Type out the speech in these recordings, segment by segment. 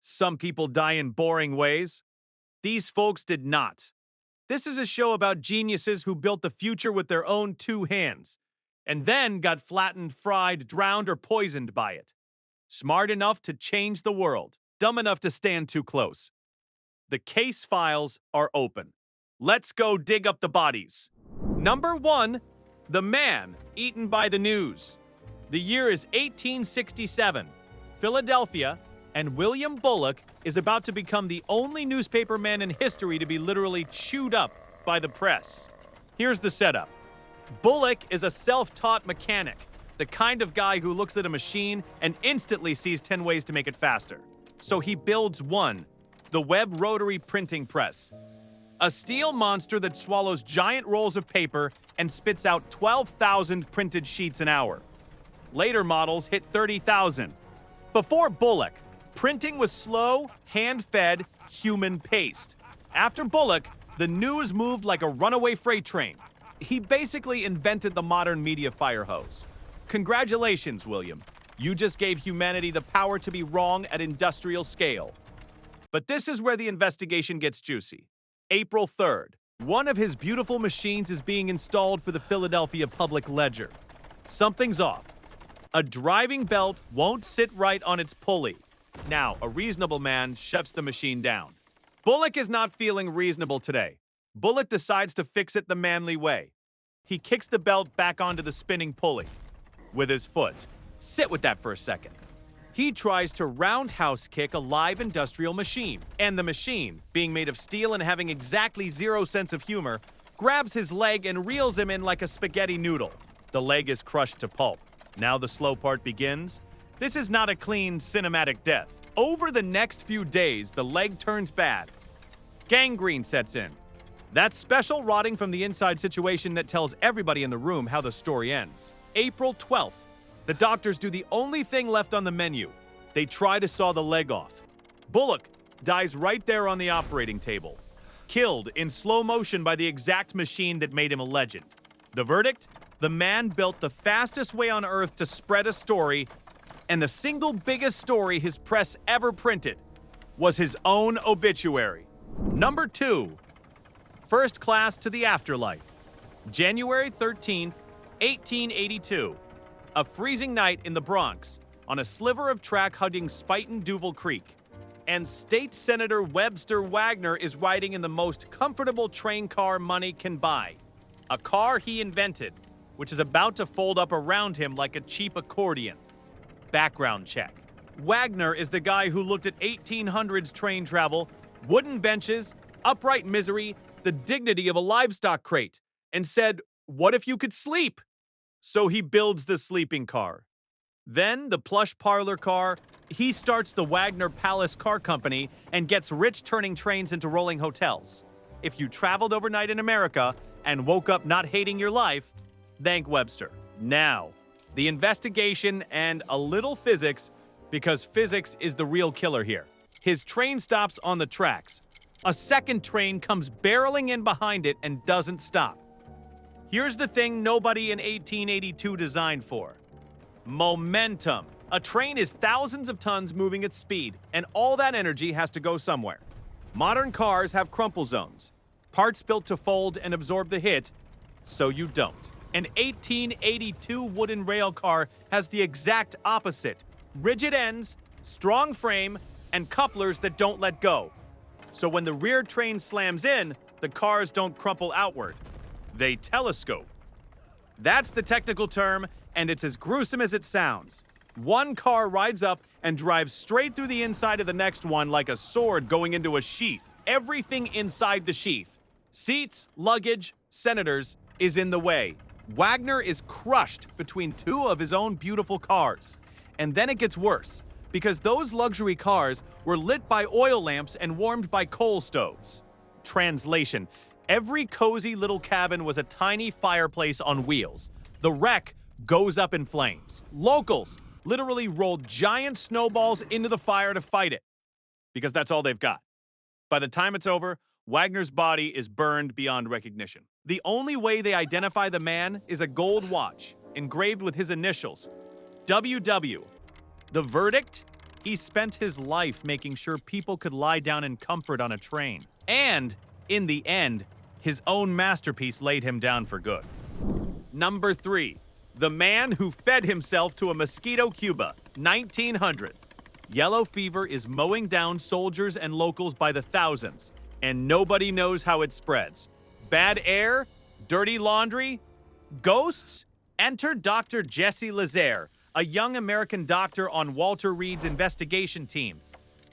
Some people die in boring ways. These folks did not. This is a show about geniuses who built the future with their own two hands, and then got flattened, fried, drowned, or poisoned by it. Smart enough to change the world, dumb enough to stand too close. The case files are open. Let's go dig up the bodies. Number 1, the man eaten by the news. The year is 1867. Philadelphia, and William Bullock is about to become the only newspaperman in history to be literally chewed up by the press. Here's the setup. Bullock is a self-taught mechanic, the kind of guy who looks at a machine and instantly sees 10 ways to make it faster. So he builds one, the Webb rotary printing press. A steel monster that swallows giant rolls of paper and spits out 12,000 printed sheets an hour. Later models hit 30,000. Before Bullock, printing was slow, hand-fed, human-paced. After Bullock, the news moved like a runaway freight train. He basically invented the modern media fire hose. Congratulations, William. You just gave humanity the power to be wrong at industrial scale. But this is where the investigation gets juicy. April 3rd, one of his beautiful machines is being installed for the Philadelphia Public Ledger. Something's off. A driving belt won't sit right on its pulley. Now, a reasonable man shuts the machine down. Bullock is not feeling reasonable today. Bullock decides to fix it the manly way. He kicks the belt back onto the spinning pulley with his foot. Sit with that for a second. He tries to roundhouse kick a live industrial machine, and the machine, being made of steel and having exactly zero sense of humor, grabs his leg and reels him in like a spaghetti noodle. The leg is crushed to pulp. Now the slow part begins. This is not a clean, cinematic death. Over the next few days, the leg turns bad. Gangrene sets in. That special rotting from the inside situation that tells everybody in the room how the story ends. April 12th. The doctors do the only thing left on the menu. They try to saw the leg off. Bullock dies right there on the operating table, killed in slow motion by the exact machine that made him a legend. The verdict? The man built the fastest way on earth to spread a story, and the single biggest story his press ever printed was his own obituary. Number 2. First class to the afterlife. January 13th, 1882. A freezing night in the Bronx on a sliver of track hugging Spuyten Duyvil Creek. And State Senator Webster Wagner is riding in the most comfortable train car money can buy. A car he invented, which is about to fold up around him like a cheap accordion. Background check. Wagner is the guy who looked at 1800s train travel, wooden benches, upright misery, the dignity of a livestock crate, and said, "What if you could sleep?" So he builds the sleeping car. Then the plush parlor car. He starts the Wagner Palace Car Company and gets rich turning trains into rolling hotels. If you traveled overnight in America and woke up not hating your life, thank Webster. Now, the investigation and a little physics, because physics is the real killer here. His train stops on the tracks. A second train comes barreling in behind it and doesn't stop. Here's the thing nobody in 1882 designed for. Momentum. A train is thousands of tons moving at speed, and all that energy has to go somewhere. Modern cars have crumple zones, parts built to fold and absorb the hit, so you don't. An 1882 wooden rail car has the exact opposite. Rigid ends, strong frame, and couplers that don't let go. So when the rear train slams in, the cars don't crumple outward. They telescope. That's the technical term, and it's as gruesome as it sounds. One car rides up and drives straight through the inside of the next one like a sword going into a sheath. Everything inside the sheath, seats, luggage, senators, is in the way. Wagner is crushed between two of his own beautiful cars. And then it gets worse, because those luxury cars were lit by oil lamps and warmed by coal stoves. Translation: every cozy little cabin was a tiny fireplace on wheels. The wreck goes up in flames. Locals literally rolled giant snowballs into the fire to fight it, because that's all they've got. By the time it's over, Wagner's body is burned beyond recognition. The only way they identify the man is a gold watch engraved with his initials, WW. The verdict? He spent his life making sure people could lie down in comfort on a train. And, in the end, his own masterpiece laid him down for good. Number 3. The man who fed himself to a mosquito Cuba, 1900. Yellow fever is mowing down soldiers and locals by the thousands, and nobody knows how it spreads. Bad air? Dirty laundry? Ghosts? Enter Dr. Jesse Lazair, a young American doctor on Walter Reed's investigation team,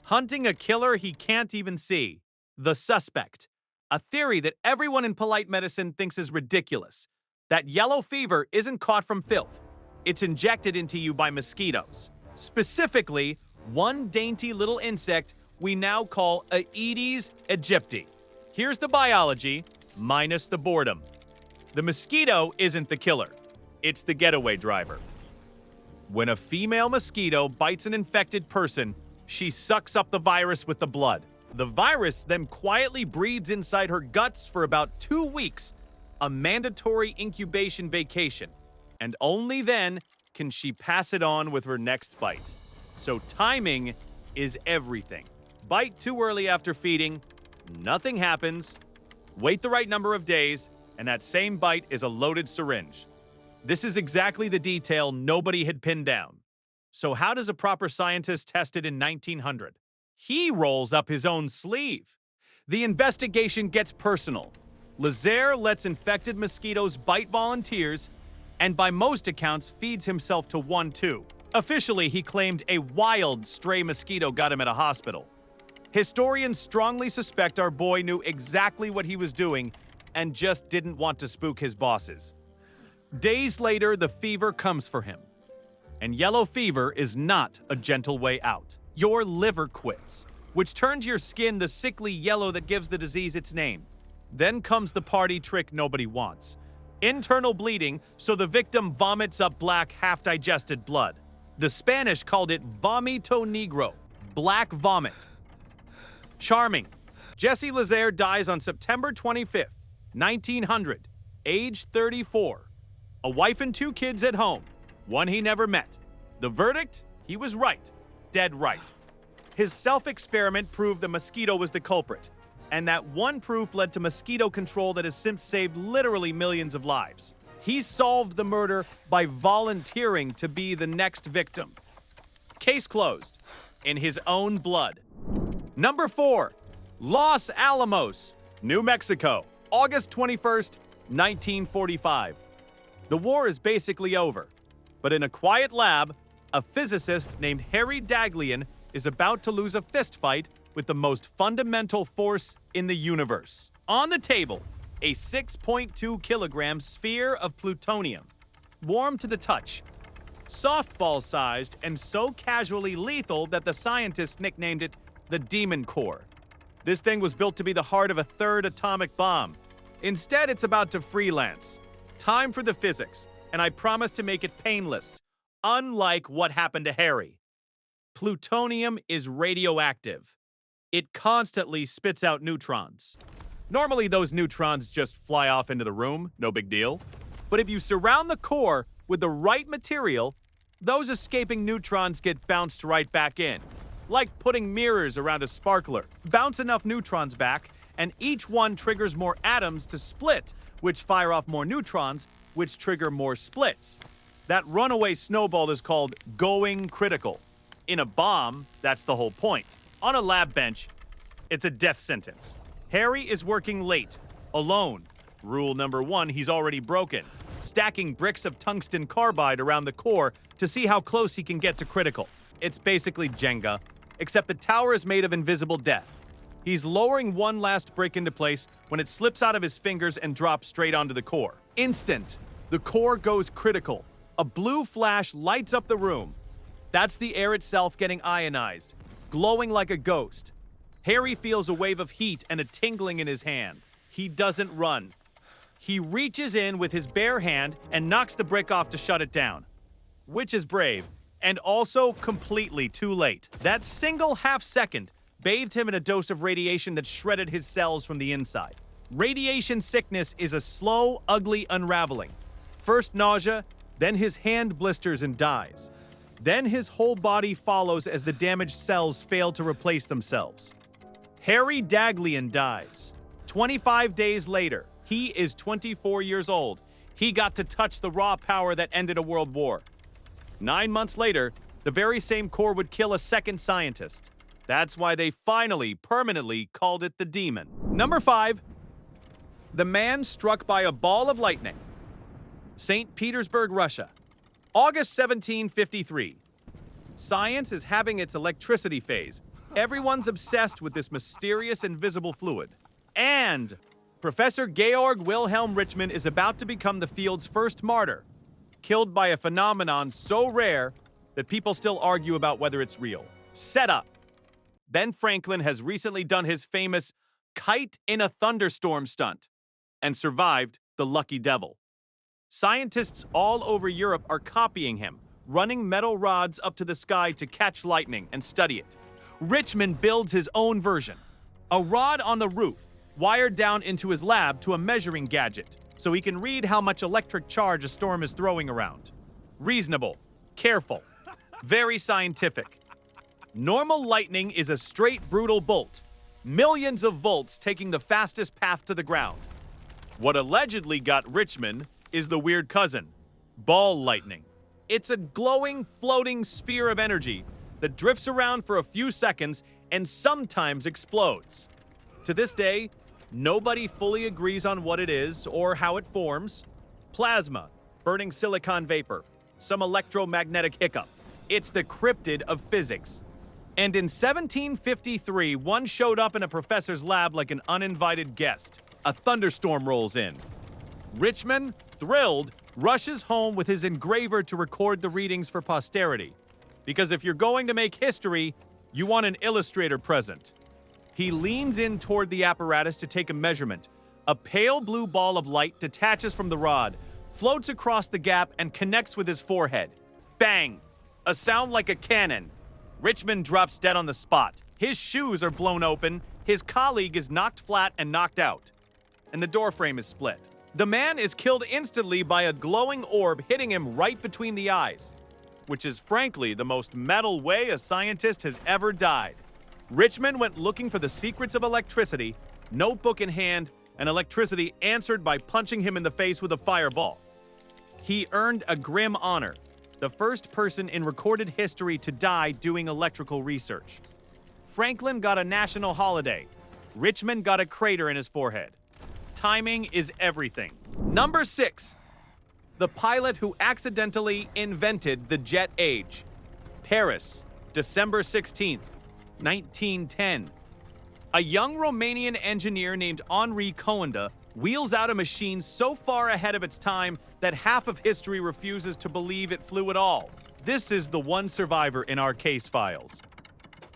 hunting a killer he can't even see. The suspect. A theory that everyone in polite medicine thinks is ridiculous. That yellow fever isn't caught from filth. It's injected into you by mosquitoes. Specifically, one dainty little insect we now call Aedes aegypti. Here's the biology, minus the boredom. The mosquito isn't the killer. It's the getaway driver. When a female mosquito bites an infected person, she sucks up the virus with the blood. The virus then quietly breeds inside her guts for about 2 weeks, a mandatory incubation vacation. And only then can she pass it on with her next bite. So timing is everything. Bite too early after feeding, nothing happens. Wait the right number of days, and that same bite is a loaded syringe. This is exactly the detail nobody had pinned down. So how does a proper scientist test it in 1900? He rolls up his own sleeve. The investigation gets personal. Lazair lets infected mosquitoes bite volunteers, and by most accounts feeds himself to one too. Officially, he claimed a wild stray mosquito got him at a hospital. Historians strongly suspect our boy knew exactly what he was doing and just didn't want to spook his bosses. Days later, the fever comes for him. And yellow fever is not a gentle way out. Your liver quits, which turns your skin the sickly yellow that gives the disease its name. Then comes the party trick nobody wants. Internal bleeding, so the victim vomits up black, half-digested blood. The Spanish called it vomito negro, black vomit. Charming. Jesse Lazair dies on September 25th, 1900, age 34. A wife and 2 kids at home, one he never met. The verdict? He was right. Dead right. His self-experiment proved the mosquito was the culprit, and that one proof led to mosquito control that has since saved literally millions of lives. He solved the murder by volunteering to be the next victim. Case closed. In his own blood. Number 4. Los Alamos, New Mexico, August 21st, 1945. The war is basically over, but in a quiet lab, a physicist named Henri Daglian is about to lose a fistfight with the most fundamental force in the universe. On the table, a 6.2 kilogram sphere of plutonium, warm to the touch, softball-sized and so casually lethal that the scientists nicknamed it the Demon Core. This thing was built to be the heart of a third atomic bomb. Instead, it's about to freelance. Time for the physics, and I promise to make it painless, unlike what happened to Harry. Plutonium is radioactive. It constantly spits out neutrons. Normally, those neutrons just fly off into the room, no big deal. But if you surround the core with the right material, those escaping neutrons get bounced right back in. Like putting mirrors around a sparkler. Bounce enough neutrons back, and each one triggers more atoms to split, which fire off more neutrons, which trigger more splits. That runaway snowball is called going critical. In a bomb, that's the whole point. On a lab bench, it's a death sentence. Harry is working late, alone. Rule number 1, he's already broken. Stacking bricks of tungsten carbide around the core to see how close he can get to critical. It's basically Jenga, except the tower is made of invisible death. He's lowering one last brick into place when it slips out of his fingers and drops straight onto the core. Instant. The core goes critical. A blue flash lights up the room. That's the air itself getting ionized, glowing like a ghost. Harry feels a wave of heat and a tingling in his hand. He doesn't run. He reaches in with his bare hand and knocks the brick off to shut it down. Which is brave, and also completely too late. That single half second bathed him in a dose of radiation that shredded his cells from the inside. Radiation sickness is a slow, ugly unraveling. First nausea, then his hand blisters and dies. Then his whole body follows as the damaged cells fail to replace themselves. Henri Daghlian dies. 25 days later, he is 24 years old. He got to touch the raw power that ended a world war. 9 months later, the very same core would kill a second scientist. That's why they finally, permanently called it the demon. Number 5. The man struck by a ball of lightning. St. Petersburg, Russia. August 1753. Science is having its electricity phase. Everyone's obsessed with this mysterious invisible fluid. And Professor Georg Wilhelm Richmann is about to become the field's first martyr, killed by a phenomenon so rare that people still argue about whether it's real. Set up. Ben Franklin has recently done his famous kite in a thunderstorm stunt and survived the lucky devil. Scientists all over Europe are copying him, running metal rods up to the sky to catch lightning and study it. Richmann builds his own version, a rod on the roof, wired down into his lab to a measuring gadget, so he can read how much electric charge a storm is throwing around. Reasonable, careful, very scientific. Normal lightning is a straight, brutal bolt, millions of volts taking the fastest path to the ground. What allegedly got Richmann is the weird cousin, ball lightning. It's a glowing, floating sphere of energy that drifts around for a few seconds and sometimes explodes. To this day, nobody fully agrees on what it is or how it forms. Plasma, burning silicon vapor, some electromagnetic hiccup. It's the cryptid of physics. And in 1753, one showed up in a professor's lab like an uninvited guest. A thunderstorm rolls in. Richmann, thrilled, rushes home with his engraver to record the readings for posterity. Because if you're going to make history, you want an illustrator present. He leans in toward the apparatus to take a measurement. A pale blue ball of light detaches from the rod, floats across the gap, and connects with his forehead. Bang! A sound like a cannon. Richmann drops dead on the spot. His shoes are blown open, his colleague is knocked flat and knocked out, and the doorframe is split. The man is killed instantly by a glowing orb hitting him right between the eyes, which is frankly the most metal way a scientist has ever died. Richmann went looking for the secrets of electricity, notebook in hand, and electricity answered by punching him in the face with a fireball. He earned a grim honor, the first person in recorded history to die doing electrical research. Franklin got a national holiday. Richmann got a crater in his forehead. Timing is everything. Number 6. The pilot who accidentally invented the jet age. Paris, December 16th, 1910. A young Romanian engineer named Henri Coanda wheels out a machine so far ahead of its time that half of history refuses to believe it flew at all. This is the one survivor in our case files.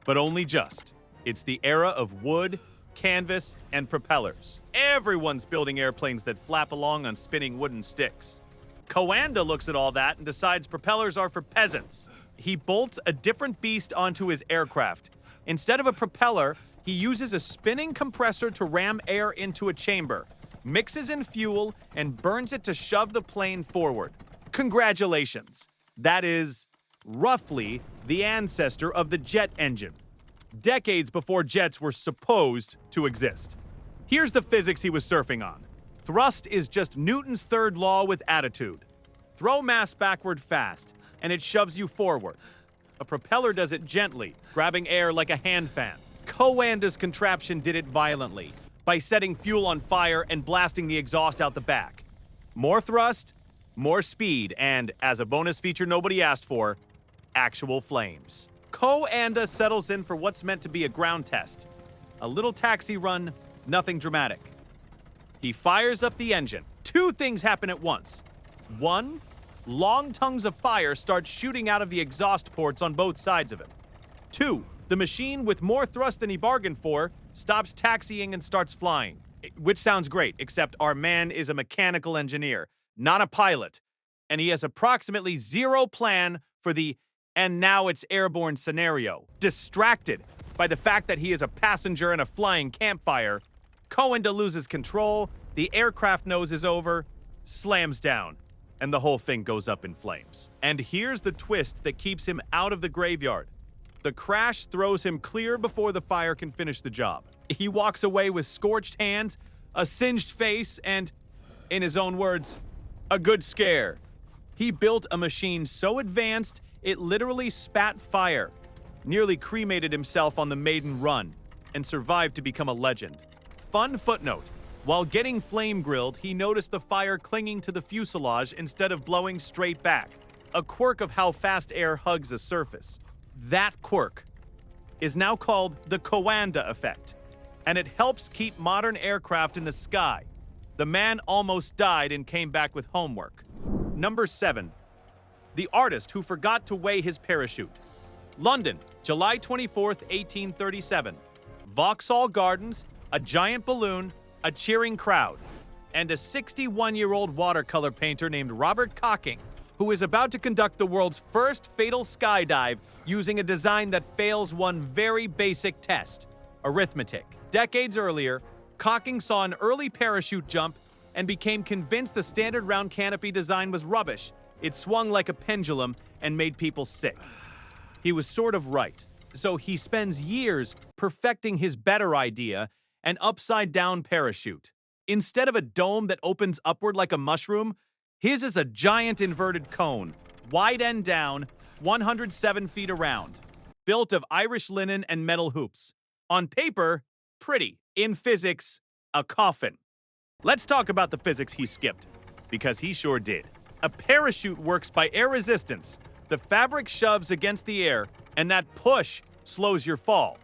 But only just. It's the era of wood, canvas, and propellers. Everyone's building airplanes that flap along on spinning wooden sticks. Coanda looks at all that and decides propellers are for peasants. He bolts a different beast onto his aircraft. Instead of a propeller, he uses a spinning compressor to ram air into a chamber, mixes in fuel, and burns it to shove the plane forward. Congratulations! That is, roughly, the ancestor of the jet engine, decades before jets were supposed to exist. Here's the physics he was surfing on. Thrust is just Newton's third law with attitude. Throw mass backward fast, and it shoves you forward. A propeller does it gently, grabbing air like a hand fan. Coanda's contraption did it violently, by setting fuel on fire and blasting the exhaust out the back. More thrust, more speed, and, as a bonus feature nobody asked for, actual flames. Coanda settles in for what's meant to be a ground test. A little taxi run, nothing dramatic. He fires up the engine. Two things happen at once. One, long tongues of fire start shooting out of the exhaust ports on both sides of him. Two, the machine, with more thrust than he bargained for, stops taxiing and starts flying. Which sounds great, except our man is a mechanical engineer, not a pilot, and he has approximately zero plan for the "and now it's airborne" scenario. Distracted by the fact that he is a passenger in a flying campfire, Coanda loses control, the aircraft nose is over, slams down. and the whole thing goes up in flames. And here's the twist that keeps him out of the graveyard. The crash throws him clear before the fire can finish the job. He walks away with scorched hands, a singed face, and, in his own words, a good scare. He built a machine so advanced it literally spat fire, nearly cremated himself on the maiden run, and survived to become a legend. Fun footnote: while getting flame grilled, he noticed the fire clinging to the fuselage instead of blowing straight back, a quirk of how fast air hugs a surface. That quirk is now called the Coanda effect, and it helps keep modern aircraft in the sky. The man almost died and came back with homework. Number 7. The artist who forgot to weigh his parachute. London, July 24th, 1837. Vauxhall Gardens, a giant balloon, a cheering crowd, and a 61-year-old watercolor painter named Robert Cocking, who is about to conduct the world's first fatal skydive using a design that fails one very basic test: arithmetic. Decades earlier, Cocking saw an early parachute jump and became convinced the standard round canopy design was rubbish. It swung like a pendulum and made people sick. He was sort of right, so he spends years perfecting his better idea: an upside-down parachute. Instead of a dome that opens upward like a mushroom, his is a giant inverted cone, wide end down, 107 feet around, built of Irish linen and metal hoops. On paper, pretty. In physics, a coffin. Let's talk about the physics he skipped, because he sure did. A parachute works by air resistance. The fabric shoves against the air, and that push slows your fall.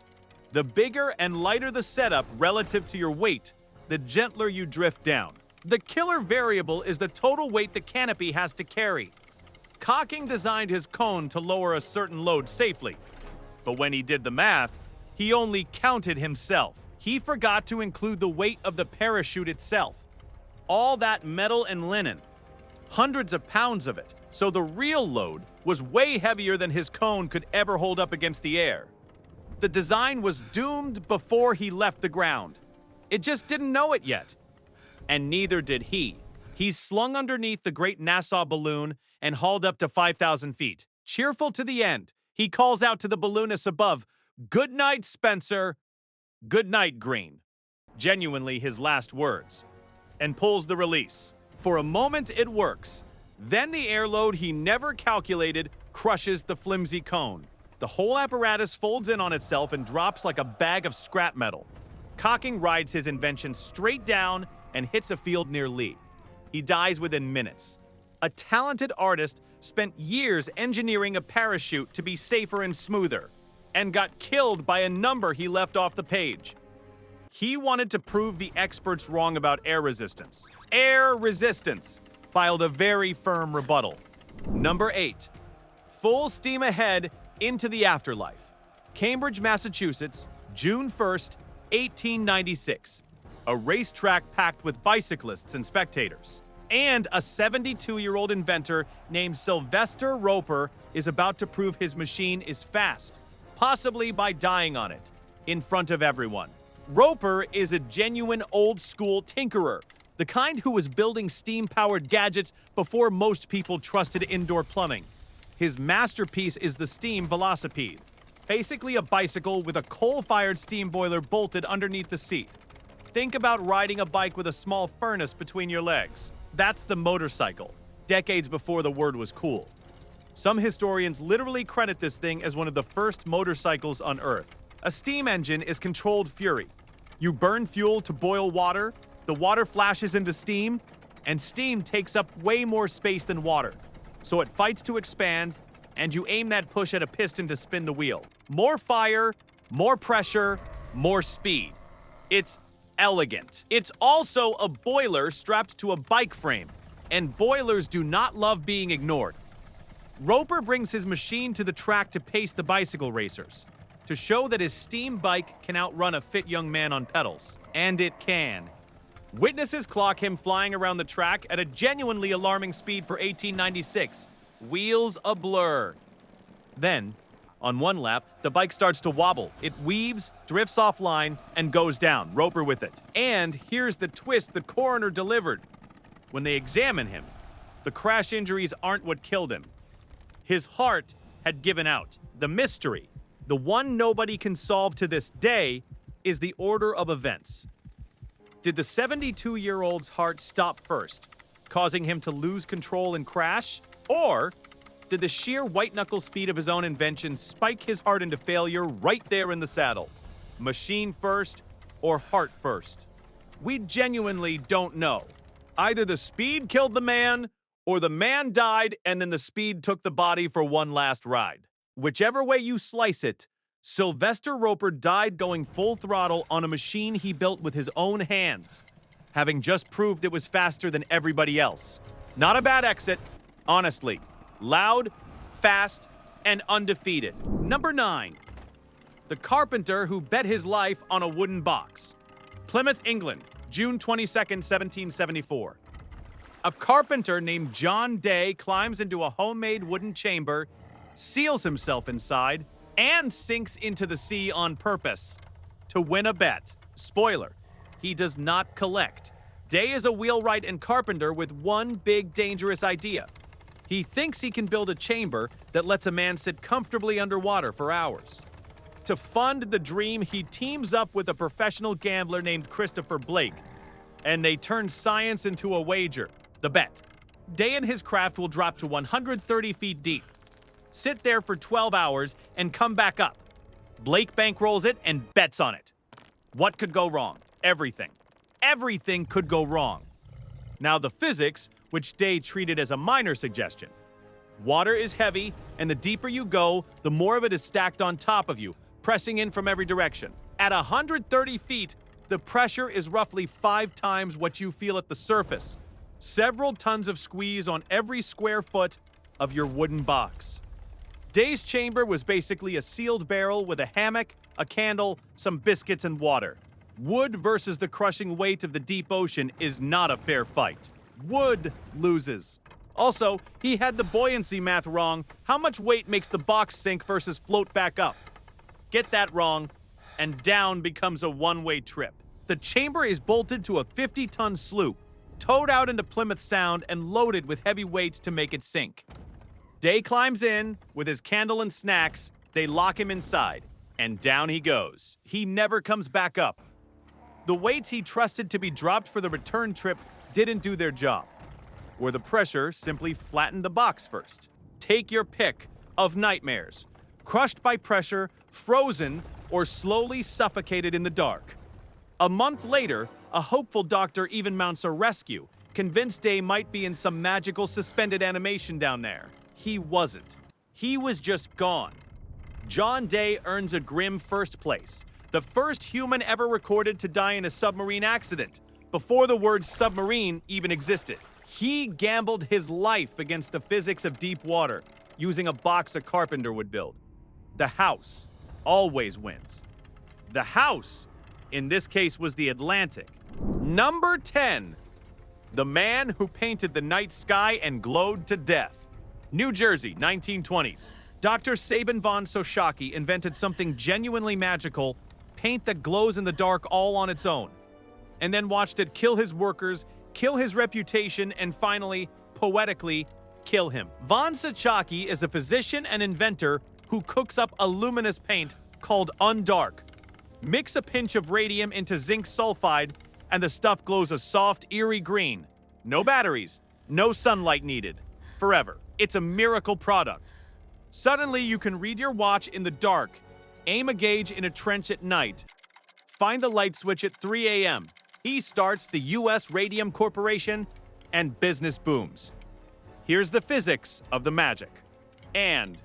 The bigger and lighter the setup relative to your weight, the gentler you drift down. The killer variable is the total weight the canopy has to carry. Cocking designed his cone to lower a certain load safely, but when he did the math, he only counted himself. He forgot to include the weight of the parachute itself. All that metal and linen, hundreds of pounds of it, so the real load was way heavier than his cone could ever hold up against the air. The design was doomed before he left the ground. It just didn't know it yet. And neither did he. He's slung underneath the great Nassau balloon and hauled up to 5,000 feet. Cheerful to the end, he calls out to the balloonists above, "Good night, Spencer. Good night, Green." Genuinely his last words. And pulls the release. For a moment it works. Then the air load he never calculated crushes the flimsy cone. The whole apparatus folds in on itself and drops like a bag of scrap metal. Cocking rides his invention straight down and hits a field near Lee. He dies within minutes. A talented artist spent years engineering a parachute to be safer and smoother, and got killed by a number he left off the page. He wanted to prove the experts wrong about air resistance. Air resistance filed a very firm rebuttal. Number 8. Full steam ahead into the afterlife. Cambridge, Massachusetts, June 1st, 1896. A racetrack packed with bicyclists and spectators. And a 72-year-old inventor named Sylvester Roper is about to prove his machine is fast, possibly by dying on it, in front of everyone. Roper is a genuine old-school tinkerer, the kind who was building steam-powered gadgets before most people trusted indoor plumbing. His masterpiece is the steam velocipede, basically a bicycle with a coal-fired steam boiler bolted underneath the seat. Think about riding a bike with a small furnace between your legs. That's the motorcycle, decades before the word was cool. Some historians literally credit this thing as one of the first motorcycles on Earth. A steam engine is controlled fury. You burn fuel to boil water, the water flashes into steam, and steam takes up way more space than water. So it fights to expand, and you aim that push at a piston to spin the wheel. More fire, more pressure, more speed. It's elegant. It's also a boiler strapped to a bike frame, and boilers do not love being ignored. Roper brings his machine to the track to pace the bicycle racers, to show that his steam bike can outrun a fit young man on pedals. And it can. Witnesses clock him flying around the track at a genuinely alarming speed for 1896. Wheels a blur. Then, on one lap, the bike starts to wobble. It weaves, drifts offline, and goes down, Roper with it. And here's the twist the coroner delivered. When they examine him, The crash injuries aren't what killed him. His heart had given out. The mystery, the one nobody can solve to this day, is the order of events. Did the 72-year-old's heart stop first, causing him to lose control and crash? Or did the sheer white-knuckle speed of his own invention spike his heart into failure right there in the saddle? Machine first or heart first? We genuinely don't know. Either the speed killed the man, or the man died and then the speed took the body for one last ride. Whichever way you slice it, Sylvester Roper died going full throttle on a machine he built with his own hands, having just proved it was faster than everybody else. Not a bad exit, honestly. Loud, fast, and undefeated. Number 9. The carpenter who bet his life on a wooden box. Plymouth, England, June 22nd, 1774. A carpenter named John Day climbs into a homemade wooden chamber, seals himself inside, and sinks into the sea on purpose to win a bet. Spoiler, he does not collect. Day is a wheelwright and carpenter with one big dangerous idea. He thinks he can build a chamber that lets a man sit comfortably underwater for hours. To fund the dream, he teams up with a professional gambler named Christopher Blake, and they turn science into a wager, the bet. Day and his craft will drop to 130 feet deep, sit there for 12 hours, and come back up. Blake bankrolls it and bets on it. What could go wrong? Everything. Everything could go wrong. Now the physics, which Day treated as a minor suggestion. Water is heavy, and the deeper you go, the more of it is stacked on top of you, pressing in from every direction. At 130 feet, the pressure is roughly 5 times what you feel at the surface. Several tons of squeeze on every square foot of your wooden box. Day's chamber was basically a sealed barrel with a hammock, a candle, some biscuits, and water. Wood versus the crushing weight of the deep ocean is not a fair fight. Wood loses. Also, he had the buoyancy math wrong. How much weight makes the box sink versus float back up? Get that wrong, and down becomes a one-way trip. The chamber is bolted to a 50-ton sloop, towed out into Plymouth Sound, and loaded with heavy weights to make it sink. Day climbs in with his candle and snacks. They lock him inside, and down he goes. He never comes back up. The weights he trusted to be dropped for the return trip didn't do their job, or the pressure simply flattened the box first. Take your pick of nightmares. Crushed by pressure, frozen, or slowly suffocated in the dark. A month later, a hopeful doctor even mounts a rescue, convinced Day might be in some magical suspended animation down there. He wasn't. He was just gone. John Day earns a grim first place, the first human ever recorded to die in a submarine accident, before the word submarine even existed. He gambled his life against the physics of deep water, using a box a carpenter would build. The house always wins. The house, in this case, was the Atlantic. Number 10. The man who painted the night sky and glowed to death. New Jersey, 1920s. Dr. Sabin von Sochocky invented something genuinely magical, paint that glows in the dark all on its own, and then watched it kill his workers, kill his reputation, and finally, poetically, kill him. Von Sochocky is a physician and inventor who cooks up a luminous paint called Undark. Mix a pinch of radium into zinc sulfide, and the stuff glows a soft, eerie green. No batteries, no sunlight needed. Forever. It's a miracle product. Suddenly, you can read your watch in the dark, aim a gauge in a trench at night, find the light switch at 3 a.m. He starts the U.S. Radium Corporation, and business booms. Here's the physics of the magic. And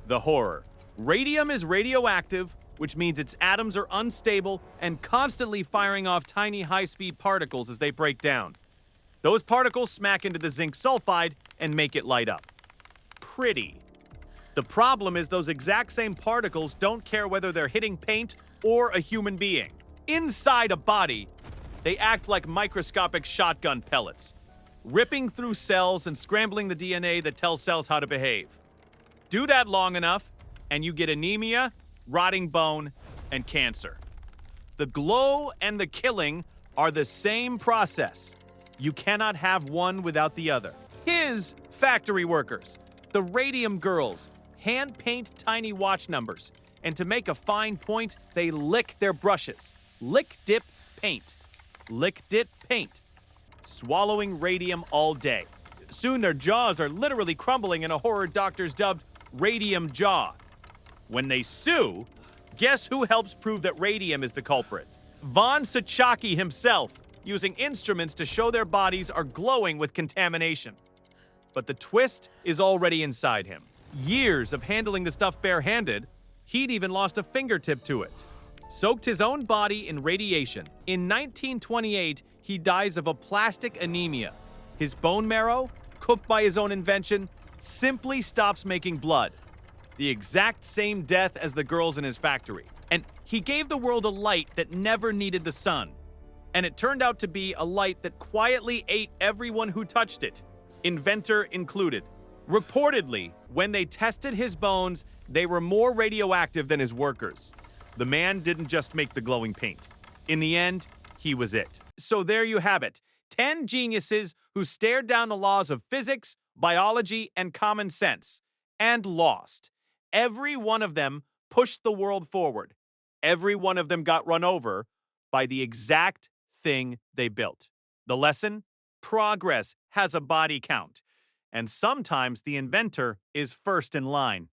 the horror. Radium is radioactive, which means its atoms are unstable and constantly firing off tiny high-speed particles as they break down. Those particles smack into the zinc sulfide and make it light up. Pretty. The problem is those exact same particles don't care whether they're hitting paint or a human being. Inside a body, they act like microscopic shotgun pellets, ripping through cells and scrambling the DNA that tells cells how to behave. Do that long enough, and you get anemia, rotting bone, and cancer. The glow and the killing are the same process. You cannot have one without the other. His factory workers, the radium girls, hand paint tiny watch numbers, and to make a fine point, they lick their brushes. Lick, dip, paint. Lick, dip, paint. Swallowing radium all day. Soon their jaws are literally crumbling in a horror doctor's dubbed radium jaw. When they sue, guess who helps prove that radium is the culprit? Von Sochocky himself, using instruments to show their bodies are glowing with contamination. But the twist is already inside him. Years of handling the stuff barehanded, he'd even lost a fingertip to it. Soaked his own body in radiation. In 1928, he dies of aplastic anemia. His bone marrow, cooked by his own invention, simply stops making blood. The exact same death as the girls in his factory. And he gave the world a light that never needed the sun. And it turned out to be a light that quietly ate everyone who touched it, inventor included. Reportedly, when they tested his bones, they were more radioactive than his workers. The man didn't just make the glowing paint. In the end, he was it. So there you have it. 10 geniuses who stared down the laws of physics, biology, and common sense, and lost. Every one of them pushed the world forward. Every one of them got run over by the exact thing they built. The lesson? Progress has a body count. And sometimes the inventor is first in line.